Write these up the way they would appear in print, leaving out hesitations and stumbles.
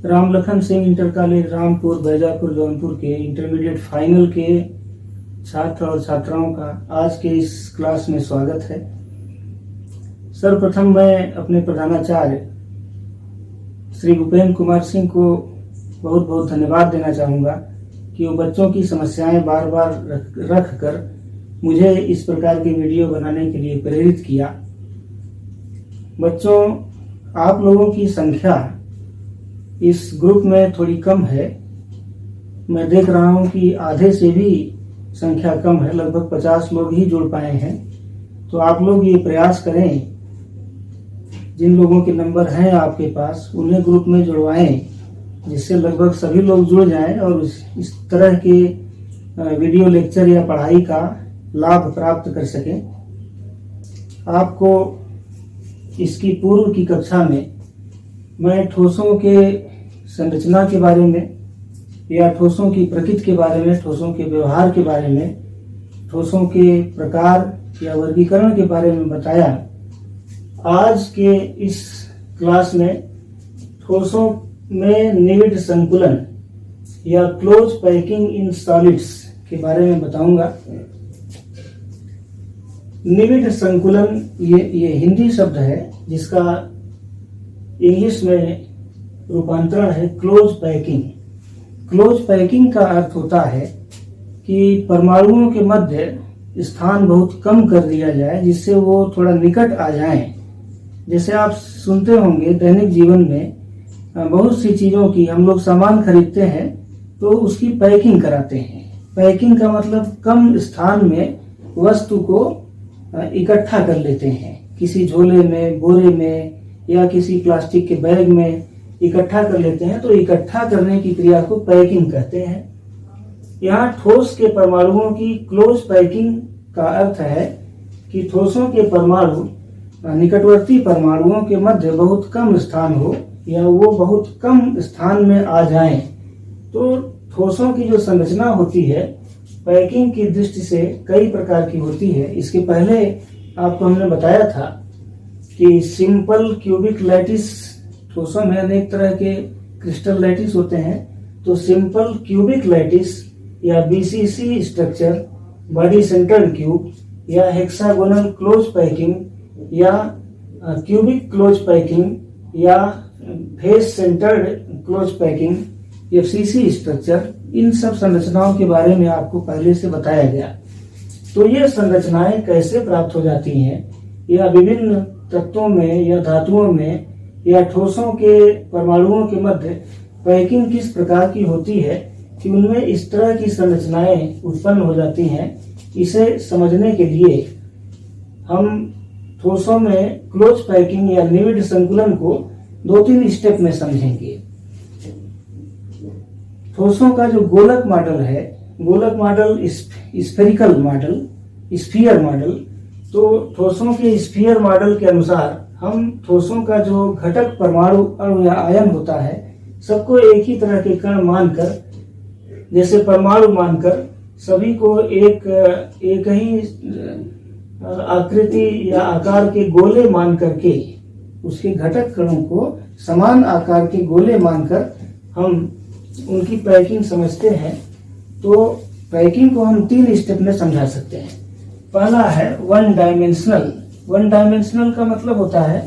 Ramlakhan Singh inter college Rampur Baijapur Jaunpur के intermediate final के छात्र और छात्राओं का आज के इस क्लास में स्वागत है। सर्वप्रथम मैं अपने प्रधानाचार्य श्री भूपेंद्र कुमार सिंह को बहुत बहुत धन्यवाद देना चाहूँगा कि वो बच्चों की समस्याएं बार बार रख कर मुझे इस प्रकार की वीडियो बनाने के लिए प्रेरित किया। बच्चों, आप लोगों की संख्या इस ग्रुप में थोड़ी कम है। मैं देख रहा हूं कि आधे से भी संख्या कम है, लगभग 50 लोग ही जुड़ पाए हैं। तो आप लोग ये प्रयास करें, जिन लोगों के नंबर हैं आपके पास उन्हें ग्रुप में जुड़वाएं, जिससे लगभग सभी लोग जुड़ जाएं और इस तरह के वीडियो लेक्चर या पढ़ाई का लाभ प्राप्त कर सकें। आपको इसकी पूर्व की कक्षा में मैं ठोसों के संरचना के बारे में या ठोसों की प्रकृति के बारे में, ठोसों के व्यवहार के बारे में, ठोसों के प्रकार या वर्गीकरण के बारे में बताया। आज के इस क्लास में ठोसों में निविड संकुलन या क्लोज पैकिंग इन सॉलिड्स के बारे में बताऊंगा। निविड संकुलन ये हिंदी शब्द है, जिसका इंग्लिश में रूपांतरण है क्लोज पैकिंग। क्लोज पैकिंग का अर्थ होता है कि परमाणुओं के मध्य स्थान बहुत कम कर दिया जाए, जिससे वो थोड़ा निकट आ जाएं। जैसे आप सुनते होंगे दैनिक जीवन में बहुत सी चीजों की हम लोग सामान खरीदते हैं तो उसकी पैकिंग कराते हैं। पैकिंग का मतलब कम स्थान में वस्तु को इकट्ठा कर लेते हैं, किसी झोले में, बोरे में या किसी प्लास्टिक के बैग में इकट्ठा कर लेते हैं। तो इकट्ठा करने की क्रिया को पैकिंग कहते हैं। यहाँ ठोस के परमाणुओं की क्लोज पैकिंग का अर्थ है कि ठोसों के परमाणु निकटवर्ती परमाणुओं के मध्य बहुत कम स्थान हो या वो बहुत कम स्थान में आ जाएं। तो ठोसों की जो संरचना होती है पैकिंग की दृष्टि से कई प्रकार की होती है। इसके पहले आपको हमने बताया था कि सिंपल क्यूबिक लैटिस, ठोसों में अनेक तरह के क्रिस्टल लैटिस होते हैं। तो सिंपल क्यूबिक लैटिस या BCC structure, body centred cube या हेक्सागोनल क्लोज पैकिंग या क्यूबिक क्लोज पैकिंग या face centred close packing, FCC structure, इन सब संरचनाओं के बारे में आपको पहले से बताया गया। तो ये संरचनाएं कैसे प्राप्त हो जाती हैं या विभिन्न तत्वों में या धातुओं में या ठोसों के परमाणुओं के मध्य पैकिंग किस प्रकार की होती है कि उनमें इस तरह की संरचनाएं उत्पन्न हो जाती हैं, इसे समझने के लिए हम ठोसों में क्लोज पैकिंग या निविड संकुलन को 2-3 स्टेप में समझेंगे। ठोसों का जो गोलक मॉडल है, गोलक model, spherical model, sphere model, तो ठोसों के स्फीयर मॉडल के अनुसार हम ठोसों का जो घटक परमाणु अणु या आयन होता है सबको एक ही तरह के कण मानकर, जैसे परमाणु मानकर, सभी को एक ही आकृति या आकार के गोले मान करके, उसके घटक कणों को समान आकार के गोले मानकर हम उनकी पैकिंग समझते हैं। तो पैकिंग को हम 3 स्टेप में समझा सकते हैं। पहला है वन डायमेंशनल। वन डायमेंशनल का मतलब होता है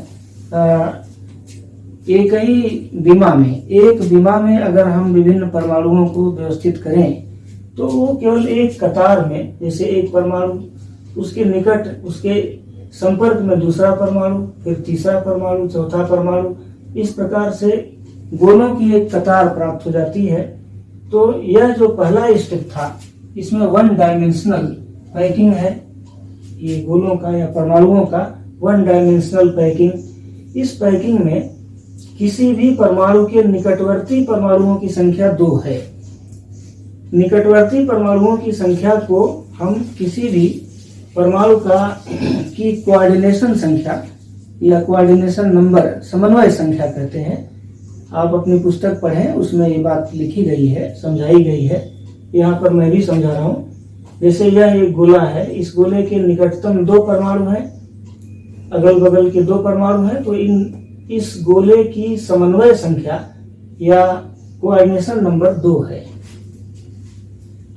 एक ही विमा में, एक विमा में अगर हम विभिन्न परमाणुओं को व्यवस्थित करें तो वो केवल एक कतार में, जैसे एक परमाणु, उसके निकट, उसके संपर्क में दूसरा परमाणु, फिर तीसरा परमाणु, चौथा परमाणु, इस प्रकार से गोलों की एक कतार प्राप्त हो जाती है। तो यह जो पहला स्टेप था, इसमें वन डायमेंशनल पैकिंग है, ये गोलों का या परमाणुओं का वन डायमेंशनल पैकिंग। इस पैकिंग में किसी भी परमाणु के निकटवर्ती परमाणुओं की संख्या 2 है। निकटवर्ती परमाणुओं की संख्या को हम किसी भी परमाणु की कोऑर्डिनेशन संख्या या कोऑर्डिनेशन नंबर, समन्वय संख्या कहते हैं। आप अपनी पुस्तक पढ़ें, उसमें ये बात लिखी गई है, समझाई गई है। यहाँ पर मैं भी समझा रहा हूँ। जैसे यह एक गोला है, इस गोले के निकटतम 2 परमाणु हैं, अगल बगल के 2 परमाणु हैं, तो इस गोले की समन्वय संख्या या कोऑर्डिनेशन नंबर 2 है।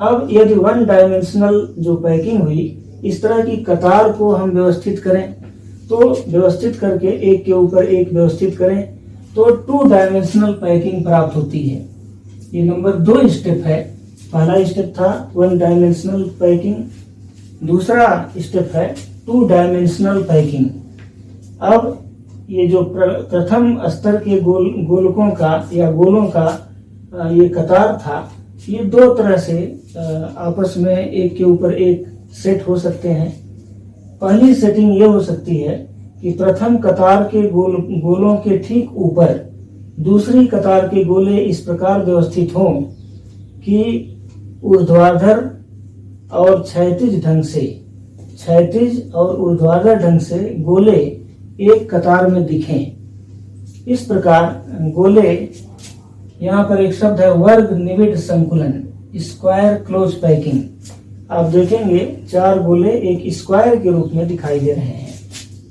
अब यदि वन डायमेंशनल जो पैकिंग हुई, इस तरह की कतार को हम व्यवस्थित करें, तो व्यवस्थित करके एक के ऊपर एक व्यवस्थित करें तो 2 डायमेंशनल पैकिंग प्राप्त होती है। ये नंबर 2 स्टेप है। पहला स्टेप था 1 डायमेंशनल पैकिंग, दूसरा स्टेप है 2 डायमेंशनल पैकिंग। अब ये जो प्रथम स्तर के गोलकों का या गोलों का ये कतार था, ये 2 तरह से आपस में एक के ऊपर एक सेट हो सकते हैं। पहली सेटिंग ये हो सकती है कि प्रथम कतार के गोलों के ठीक ऊपर दूसरी कतार के गोले इस प्रकार व्यवस्थित हों कि ऊर्ध्वाधर और क्षैतिज और ऊर्ध्वाधर ढंग से गोले एक कतार में दिखें। इस प्रकार गोले, यहाँ पर एक शब्द है वर्ग निविड संकुलन, स्क्वायर क्लोज पैकिंग। आप देखेंगे 4 गोले एक स्क्वायर के रूप में दिखाई दे रहे हैं।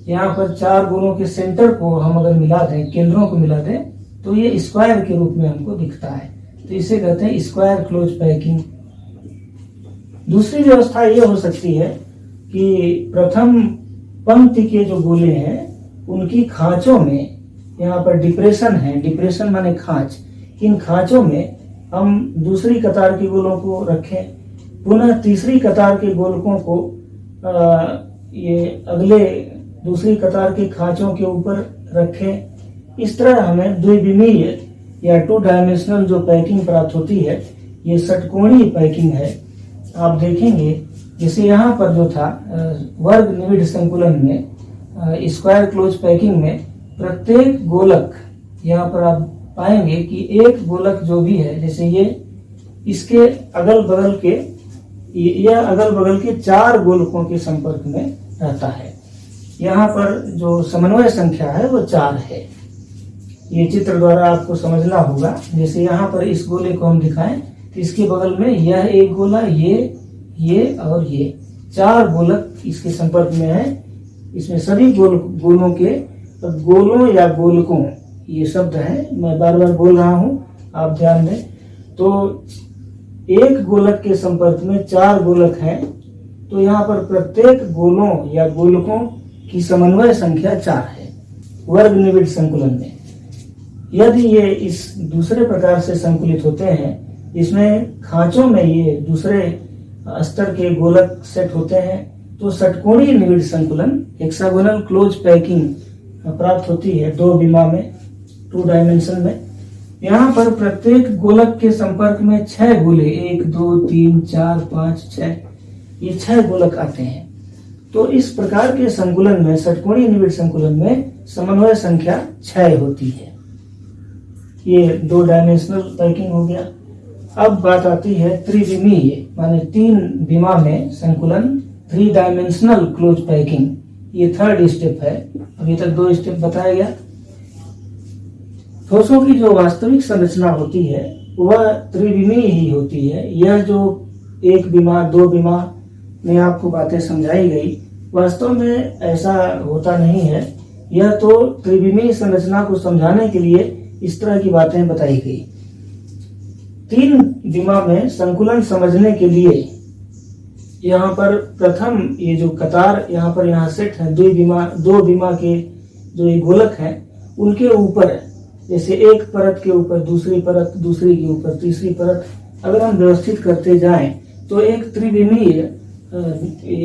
यहाँ पर 4 गोलों के सेंटर को हम अगर मिला दें, केंद्रों को मिला दें, तो ये स्क्वायर के रूप में हमको दिखता है। तो इसे कहते हैं स्क्वायर क्लोज पैकिंग। दूसरी व्यवस्था ये हो सकती है कि प्रथम पंक्ति के जो गोले हैं उनकी खांचों में, यहाँ पर डिप्रेशन है, डिप्रेशन माने खांच, इन खांचों में हम दूसरी कतार के गोलों को रखें, पुनः तीसरी कतार के गोलकों को ये अगले दूसरी कतार के खांचों के ऊपर रखें। इस तरह हमें द्विविमीय या 2 डायमेंशनल जो पैकिंग प्राप्त होती है, ये षटकोणीय पैकिंग है। आप देखेंगे जैसे यहाँ पर जो था वर्ग निविड संकुलन में, स्क्वायर क्लोज पैकिंग में, प्रत्येक गोलक, यहाँ पर आप पाएंगे कि एक गोलक जो भी है, जैसे ये, इसके अगल बगल के, यह अगल बगल के 4 गोलकों के संपर्क में रहता है। यहाँ पर जो समन्वय संख्या है वो 4 है। ये चित्र द्वारा आपको समझना होगा। जैसे यहाँ पर इस गोले को हम दिखाएं तो इसके बगल में यह एक गोला, ये और ये 4 गोलक इसके संपर्क में है। इसमें सभी गोलों या गोलकों, ये शब्द है, मैं बार बार बोल रहा हूँ, आप ध्यान दें। तो एक गोलक के संपर्क में 4 गोलक हैं, तो यहाँ पर प्रत्येक गोलों या गोलकों की समन्वय संख्या 4 है वर्ग निविड संकुलन में। यदि ये इस दूसरे प्रकार से संकुलित होते हैं, इसमें खांचों में ये दूसरे स्तर के गोलक सेट होते हैं, तो षटकोणीय निविड संकुलन, हेक्सागोनल क्लोज पैकिंग प्राप्त होती है 2 विमा में, 2 डायमेंशन में। यहाँ पर प्रत्येक गोलक के संपर्क में 6 गोले, 1 2 3 4 5 6, ये 6 गोलक आते हैं। तो इस प्रकार के संकुलन में, षटकोणीय निविड संकुलन में, समन्वय संख्या 6 होती है। ये 2 डायमेंशनल पैकिंग हो गया। अब बात आती है त्रिविमीय, माने 3 विमा में संकुलन, 3 डायमेंशनल क्लोज पैकिंग। ये 3rd स्टेप है। अभी तक 2 स्टेप बताया गया। ठोसों की जो वास्तविक संरचना होती है वह त्रिविमीय ही होती है। यह जो 1 विमा 2 विमा में आपको बातें समझाई गई, वास्तव में ऐसा होता नहीं है। यह तो त्रिविमीय संरचना को समझाने के लिए इस तरह की बातें बताई गई। 3 विमा में संकुलन समझने के लिए यहाँ पर प्रथम ये जो कतार यहाँ सेट है, 2 विमा के जो ये गोलक हैं, उनके ऊपर जैसे एक परत के ऊपर दूसरी परत, दूसरी के ऊपर तीसरी परत, अगर हम व्यवस्थित करते जाएं तो एक त्रिविमीय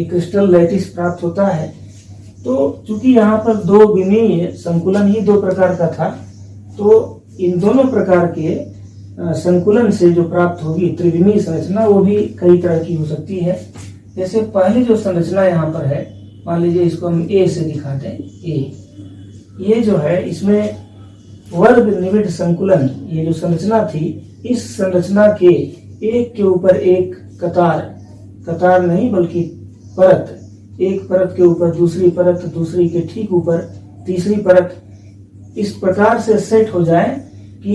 क्रिस्टल लैटिस प्राप्त होता है। तो चूंकि यहाँ पर 2 विमीय संकुलन ही 2 प्रकार का था, तो इन दोनों प्रकार के संकुलन से जो प्राप्त होगी त्रिविमीय संरचना, वो भी कई तरह की हो सकती है। जैसे पहली जो संरचना यहाँ पर है, मान लीजिए इसको हम ए से दिखाते हैं। ये जो है, इसमें वर्ग निविड संकुलन, ये जो संरचना थी, इस संरचना के एक के ऊपर एक कतार नहीं बल्कि परत, एक परत के ऊपर दूसरी परत, दूसरी के ठीक ऊपर तीसरी परत, इस प्रकार से सेट हो जाए कि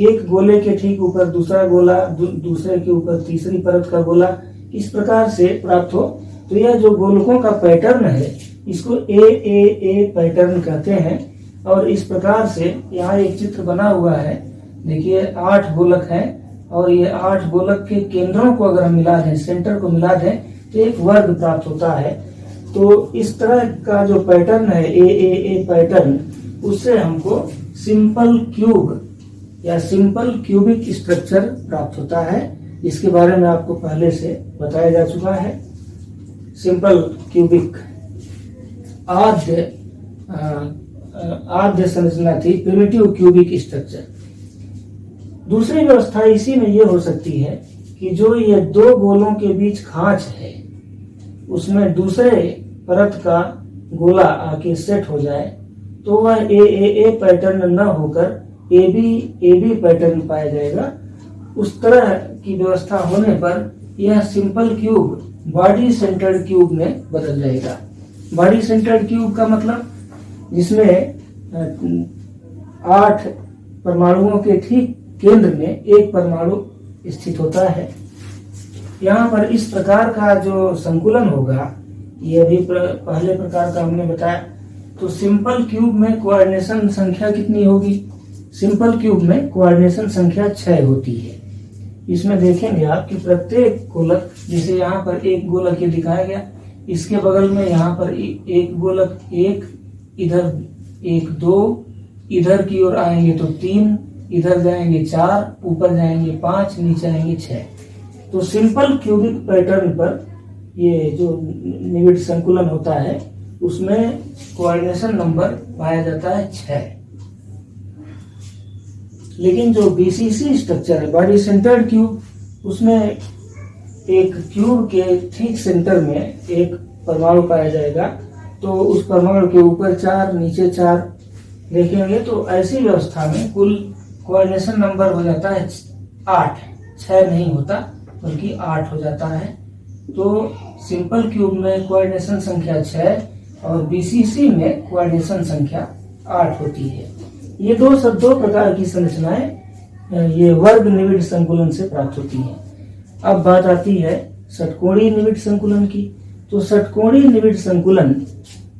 एक गोले के ठीक ऊपर दूसरा गोला, दूसरे के ऊपर तीसरी परत का गोला, इस प्रकार से प्राप्त हो। तो यह जो गोलकों का पैटर्न है, इसको ए पैटर्न कहते हैं। और इस प्रकार से यहाँ एक चित्र बना हुआ है, देखिए 8 गोलक हैं और ये 8 गोलक के केंद्रों को अगर हम मिला दें, सेंटर को मिला दें, तो एक वर्ग प्राप्त होता है। तो इस तरह का जो पैटर्न है ए पैटर्न, उससे हमको सिंपल क्यूब या सिंपल क्यूबिक स्ट्रक्चर प्राप्त होता है। इसके बारे में आपको पहले से बताया जा चुका है। सिंपल क्यूबिक आद्य संरचना थी, प्रिमिटिव क्यूबिक स्ट्रक्चर। दूसरी व्यवस्था इसी में ये हो सकती है कि जो ये 2 गोलों के बीच खांच है, उसमें दूसरे परत का गोला आके सेट हो जाए, तो वह ए पैटर्न न होकर ए बी पैटर्न पाया जाएगा। उस तरह की व्यवस्था होने पर यह simple cube body centred cube में बदल जाएगा। बॉडी सेंटर्ड क्यूब का मतलब जिसमें 8 परमाणुओं के ठीक केंद्र में एक परमाणु स्थित होता है। यहाँ पर इस प्रकार का जो संकुलन होगा, ये भी पहले प्रकार का हमने बताया। तो सिंपल क्यूब में कोऑर्डिनेशन संख्या कितनी होगी? सिंपल क्यूब में कोऑर्डिनेशन संख्या 6 होती है। इसमें देखेंगे आप कि प्रत्येक गोलक, जैसे यहाँ पर एक गोलक ये दिखाया गया, इसके बगल में यहाँ पर एक गोलक 1, इधर 1 2, इधर की ओर आएंगे तो 3, इधर जाएंगे 4, ऊपर जाएंगे 5, नीचे आएंगे 6। तो सिंपल क्यूबिक पैटर्न पर ये जो निविड संकुलन होता है, उसमें कोऑर्डिनेशन नंबर पाया जाता है 6। लेकिन जो बीसीसी स्ट्रक्चर है, बॉडी सेंटर्ड क्यूब, उसमें एक क्यूब के ठीक सेंटर में एक परमाणु पाया जाएगा। तो उस परमाणु के ऊपर 4, नीचे 4 देखेंगे, तो ऐसी व्यवस्था में कुल कोऑर्डिनेशन नंबर हो जाता है 8। 6 नहीं होता बल्कि 8 हो जाता है। तो सिंपल क्यूब में कोऑर्डिनेशन संख्या 6 और बीसीसी में कोऑर्डिनेशन संख्या 8 होती है। ये दो प्रकार की संरचनाएं ये वर्ग निविड संकुलन से प्राप्त होती हैं। अब बात आती है षटकोणीय निविड संकुलन की। तो षटकोणीय निविड संकुलन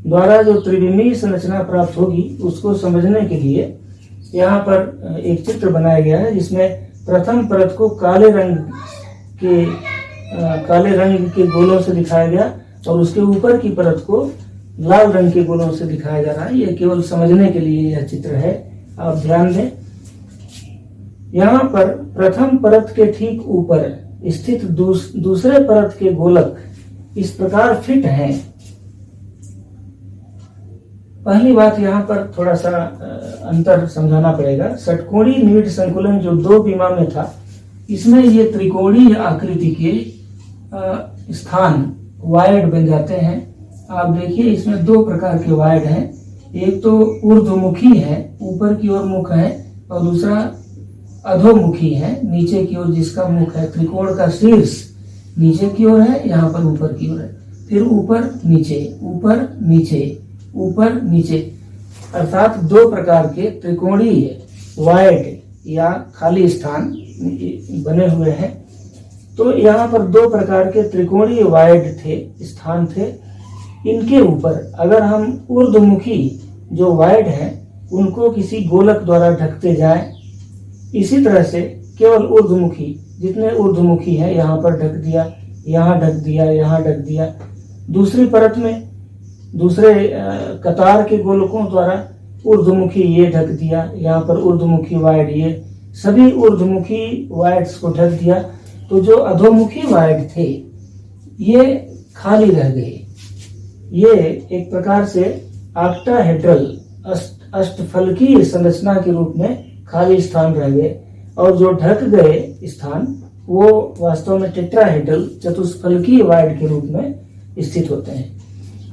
द्वारा जो त्रिविमीय संरचना प्राप्त होगी, उसको समझने के लिए यहाँ पर एक चित्र बनाया गया है, जिसमें प्रथम परत को काले रंग के गोलों से दिखाया गया और उसके ऊपर की परत को लाल रंग के गोलों से दिखाया जा रहा है। यह केवल समझने के लिए यह चित्र है, आप ध्यान दें। यहाँ पर प्रथम परत के ठीक ऊपर स्थित दूसरे परत के गोलक इस प्रकार फिट हैं। पहली बात यहाँ पर थोड़ा सा अंतर समझाना पड़ेगा। षटकोणीय निविड संकुलन जो 2 विमा में था, इसमें ये त्रिकोणीय आकृति के स्थान वायड बन जाते हैं। आप देखिए इसमें 2 प्रकार के वायड हैं। एक तो ऊर्ध्वमुखी है, ऊपर की ओर मुख है, और दूसरा अधोमुखी है, नीचे की ओर जिसका मुख है। त्रिकोण का शीर्ष नीचे की ओर है, यहाँ पर ऊपर की ओर है, फिर ऊपर नीचे, ऊपर नीचे, ऊपर नीचे, अर्थात 2 प्रकार के त्रिकोणीय वायड या खाली स्थान बने हुए हैं। तो यहाँ पर 2 प्रकार के त्रिकोणीय वायड स्थान थे। इनके ऊपर अगर हम ऊर्ध्वमुखी जो वायड हैं, उनको किसी गोलक द्वारा ढकते जाएं, इसी तरह से केवल ऊर्ध्वमुखी, जितने ऊर्ध्वमुखी हैं यहाँ पर ढक दिया, यहाँ ढक दिया, यहाँ ढक दिया। दूसरी परत में दूसरे कतार के गोलकों द्वारा ऊर्ध्वमुखी ये ढक दिया, यहाँ पर ऊर्ध्वमुखी वायड, ये सभी ऊर्ध्वमुखी वायड्स को ढक दिया। तो जो अधोमुखी वायड थे ये खाली रह गए। ये एक प्रकार से ऑक्टाहेड्रल अष्टफलकीय संरचना के रूप में खाली स्थान रह गए, और जो ढक गए स्थान वो वास्तव में टेट्राहेड्रल चतुष्फलकीय वायड के रूप में स्थित होते हैं।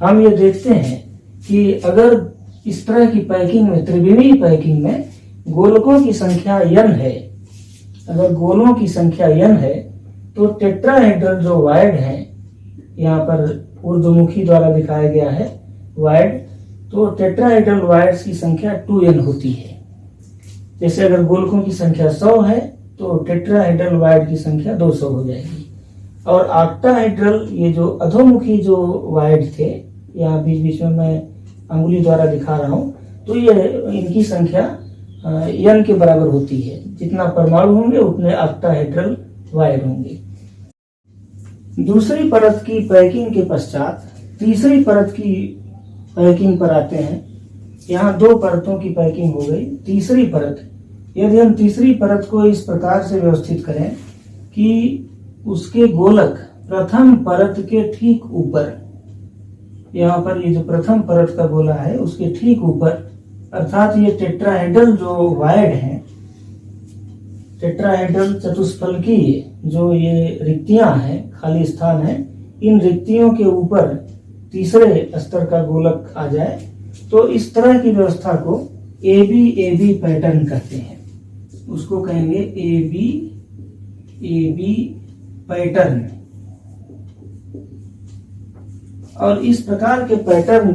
हम ये देखते हैं कि अगर इस तरह की पैकिंग में, त्रिविमीय पैकिंग में गोलकों की संख्या n है, अगर गोलों की संख्या n है, तो टेट्राहेड्रल जो वायड है, यहाँ पर ऊर्ध्वमुखी द्वारा दिखाया गया है वायड, तो टेट्राहेड्रल वायड्स की संख्या 2n होती है। जैसे अगर गोलकों की संख्या 100 है, तो टेट्राहेड्रल वायड की संख्या 200 हो जाएगी। और ऑक्टाहेड्रल, ये जो अधोमुखी जो वायड थे, यहाँ बीच बीच में मैं अंगुली द्वारा दिखा रहा हूँ, तो ये इनकी संख्या n के बराबर होती है। जितना परमाणु होंगे उतने ऑक्टाहेड्रल वायर होंगे। दूसरी परत की पैकिंग के पश्चात तीसरी परत की पैकिंग पर आते हैं। यहाँ 2 परतों की पैकिंग हो गई। तीसरी परत, यदि हम तीसरी परत को इस प्रकार से व्यवस्थित करें कि उसके गोलक प्रथम परत के ठीक ऊपर, यहाँ पर ये जो प्रथम परत का गोला है उसके ठीक ऊपर, अर्थात ये टेट्राहेड्रल जो वायर्ड है, टेट्राहेड्रल चतुष्फलकीय जो ये रिक्तियां हैं, खाली स्थान है, इन रिक्तियों के ऊपर तीसरे स्तर का गोलक आ जाए तो इस तरह की व्यवस्था को AB पैटर्न कहते हैं। उसको कहेंगे AB पैटर्न। और इस प्रकार के पैटर्न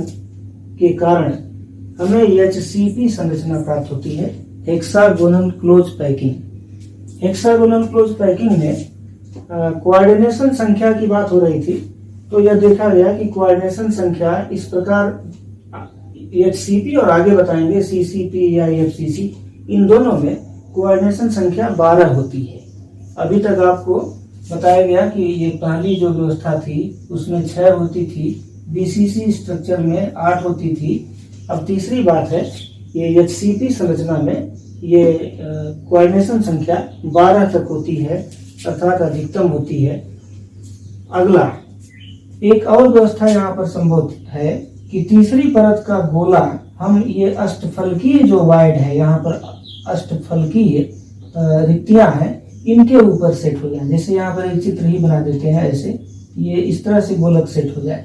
के कारण हमें HCP संरचना प्राप्त होती है, hexagonal close packing. Hexagonal close packing में कोऑर्डिनेशन संख्या की बात हो रही थी, तो यह देखा गया कि कोऑर्डिनेशन संख्या इस प्रकार HCP और आगे बताएंगे CCP या FCC, इन दोनों में कोऑर्डिनेशन संख्या 12 होती है। अभी तक आपको बताया गया कि ये पहली जो व्यवस्था थी उसमें 6 होती थी, BCC स्ट्रक्चर में 8 होती थी। अब तीसरी बात है, ये HCP संरचना में ये कोऑर्डिनेशन संख्या 12 तक होती है, अर्थात अधिकतम होती है। अगला एक और व्यवस्था यहाँ पर संभव है कि तीसरी परत का गोला हम ये अष्टफलकीय जो वायर्ड है, यहाँ पर अष्टफलकीय रिक्तियां हैं, इनके ऊपर सेट हो जाए। जैसे यहाँ पर एक चित्र ही बना देते हैं, ऐसे ये इस तरह से गोलक सेट हो जाए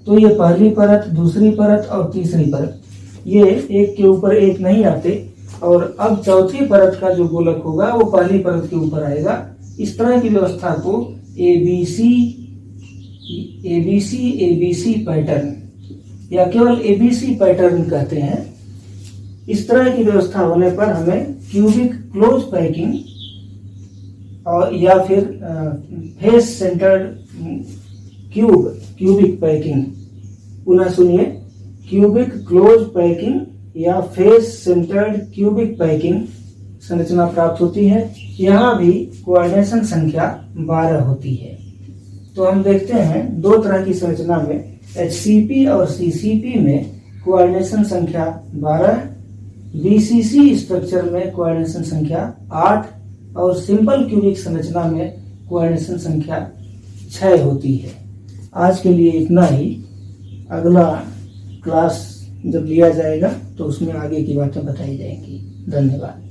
तो ये पहली परत, दूसरी परत और तीसरी परत ये एक के ऊपर एक नहीं आते, और अब चौथी परत का जो गोलक होगा वो पहली परत के ऊपर आएगा। इस तरह की व्यवस्था को ABC पैटर्न या केवल ABC पैटर्न कहते हैं। इस तरह की व्यवस्था होने पर हमें क्यूबिक क्लोज पैकिंग और या फिर फेस सेंटर्ड क्यूबिक पैकिंग, पुनः सुनिए, क्यूबिक क्लोज पैकिंग या फेस सेंटर्ड क्यूबिक पैकिंग संरचना प्राप्त होती है। यहाँ भी कोऑर्डिनेशन संख्या 12 होती है। तो हम देखते हैं 2 तरह की संरचना में HCP और CCP में कोऑर्डिनेशन संख्या 12, BCC स्ट्रक्चर में कोऑर्डिनेशन संख्या 8 और सिंपल क्यूबिक संरचना में कोऑर्डिनेशन संख्या 6 होती है। आज के लिए इतना ही। अगला क्लास जब लिया जाएगा तो उसमें आगे की बातें बताई जाएंगी। धन्यवाद।